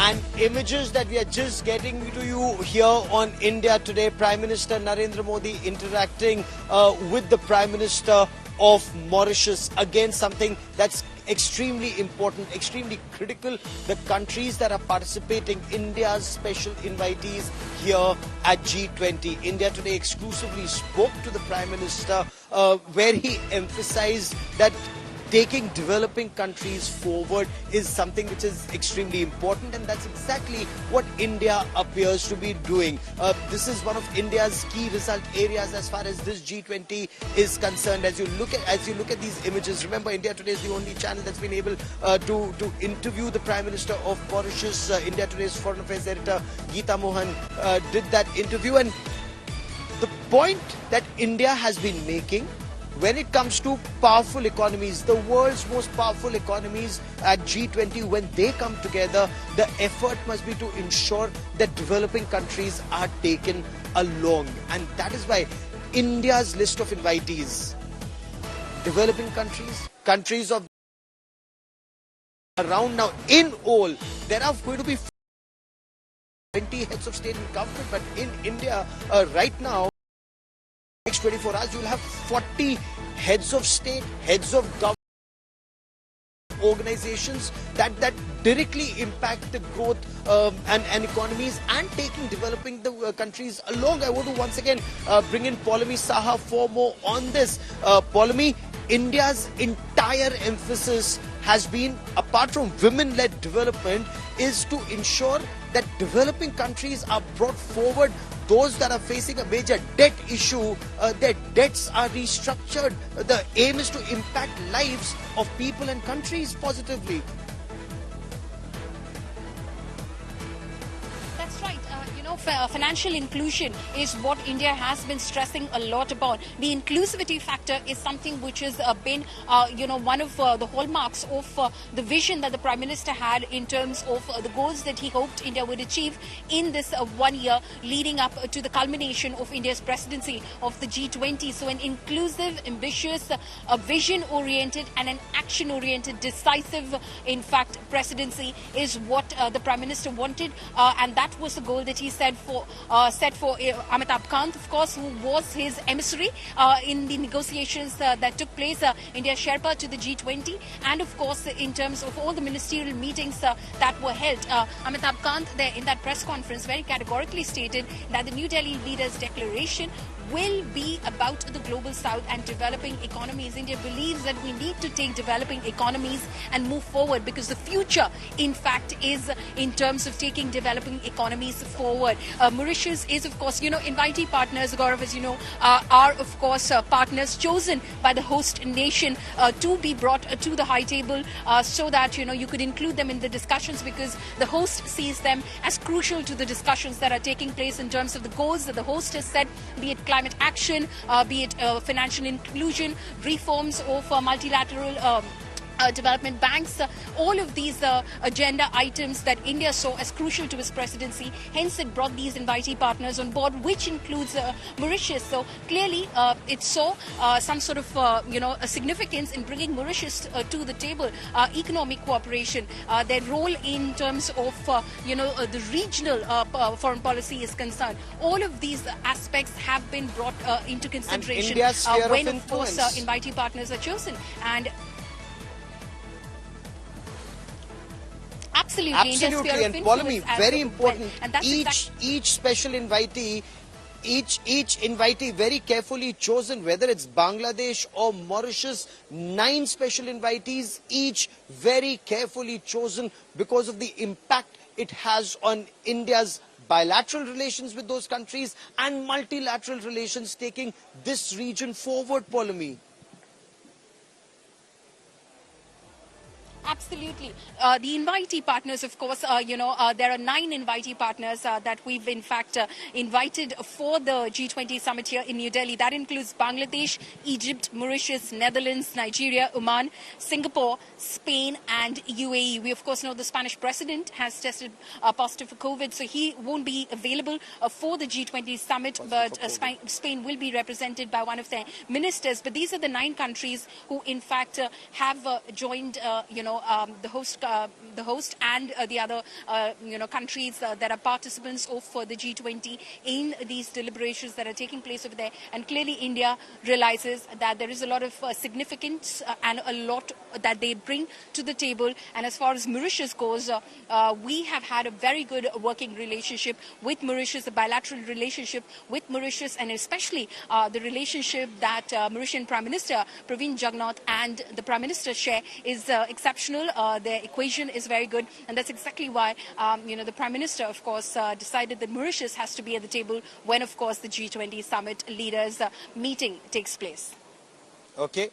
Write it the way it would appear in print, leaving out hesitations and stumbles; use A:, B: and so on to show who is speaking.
A: And images that we are just getting to you here on India Today, Prime Minister Narendra Modi interacting with the Prime Minister of Mauritius. Again, something that's extremely important, extremely critical. The countries that are participating, India's special invitees here at G20. India Today exclusively spoke to the Prime Minister where he emphasized that taking developing countries forward is something which is extremely important, and that's exactly what India appears to be doing. This is one of India's key result areas as far as this G20 is concerned. As you look at these images, remember India Today is the only channel that's been able to interview the Prime Minister of Mauritius. India Today's Foreign Affairs editor Geeta Mohan did that interview, and the point that India has been making when it comes to powerful economies, the world's most powerful economies at G20, when they come together, the effort must be to ensure that developing countries are taken along. And that is why India's list of invitees, developing countries, countries of around now, in all, there are going to be 20 heads of state and government, but in India right now, next 24 hours, you will have 40 heads of state, heads of government, organizations that directly impact the growth and economies and developing the countries along. I want to once again bring in Paulami Saha for more on this. Paulami, India's entire emphasis has been, apart from women-led development, is to ensure that developing countries are brought forward. Those that are facing a major debt issue, their debts are restructured. The aim is to impact lives of people and countries positively.
B: That's right. Financial inclusion is what India has been stressing a lot about. The inclusivity factor is something which has been, one of the hallmarks of the vision that the Prime Minister had in terms of the goals that he hoped India would achieve in this 1 year leading up to the culmination of India's presidency of the G20. So an inclusive, ambitious, vision-oriented and an action-oriented, decisive, in fact, presidency is what the Prime Minister wanted, and that was the goal that he set for Amitabh Kant, of course, who was his emissary in the negotiations that took place, India's Sherpa to the G20, and of course in terms of all the ministerial meetings that were held. Amitabh Kant there in that press conference very categorically stated that the New Delhi Leaders Declaration will be about the global south and developing economies. India believes that we need to take developing economies and move forward, because the future, in fact, is in terms of taking developing economies forward. Mauritius is, of course, invitee partners, Gaurav, as you know, are, of course, partners chosen by the host nation to be brought to the high table so that, you could include them in the discussions, because the host sees them as crucial to the discussions that are taking place in terms of the goals that the host has set, be it climate action, be it financial inclusion, reforms of multilateral development banks, all of these agenda items that India saw as crucial to its presidency. Hence, it brought these invitee partners on board, which includes Mauritius. So clearly, it saw some sort of, a significance in bringing Mauritius to the table. Economic cooperation, their role in terms of, the regional foreign policy is concerned. All of these aspects have been brought into consideration when, of course, invitee partners are chosen. And
A: Absolutely, and Paulami, very important. Well. Each special invitee, each invitee very carefully chosen, whether it's Bangladesh or Mauritius. 9 special invitees, each very carefully chosen because of the impact it has on India's bilateral relations with those countries and multilateral relations, taking this region forward, Paulami.
B: Absolutely. The invitee partners, of course, there are 9 invitee partners that we've, in fact, invited for the G20 Summit here in New Delhi. That includes Bangladesh, Egypt, Mauritius, Netherlands, Nigeria, Oman, Singapore, Spain and UAE. We, of course, know the Spanish president has tested positive for COVID, so he won't be available for the G20 Summit, but Spain will be represented by one of their ministers. But these are the 9 countries who, in fact, have joined, the host and the other countries that are participants of the G20 in these deliberations that are taking place over there. And clearly India realizes that there is a lot of significance and a lot that they bring to the table. And as far as Mauritius goes, we have had a very good working relationship with Mauritius, a bilateral relationship with Mauritius, and especially the relationship that Mauritian Prime Minister Praveen Jagnnath and the Prime Minister share is exceptional. Their equation is very good, and that's exactly why the Prime Minister, of course, decided that Mauritius has to be at the table when, of course, the G20 Summit leaders meeting takes place.
A: Okay.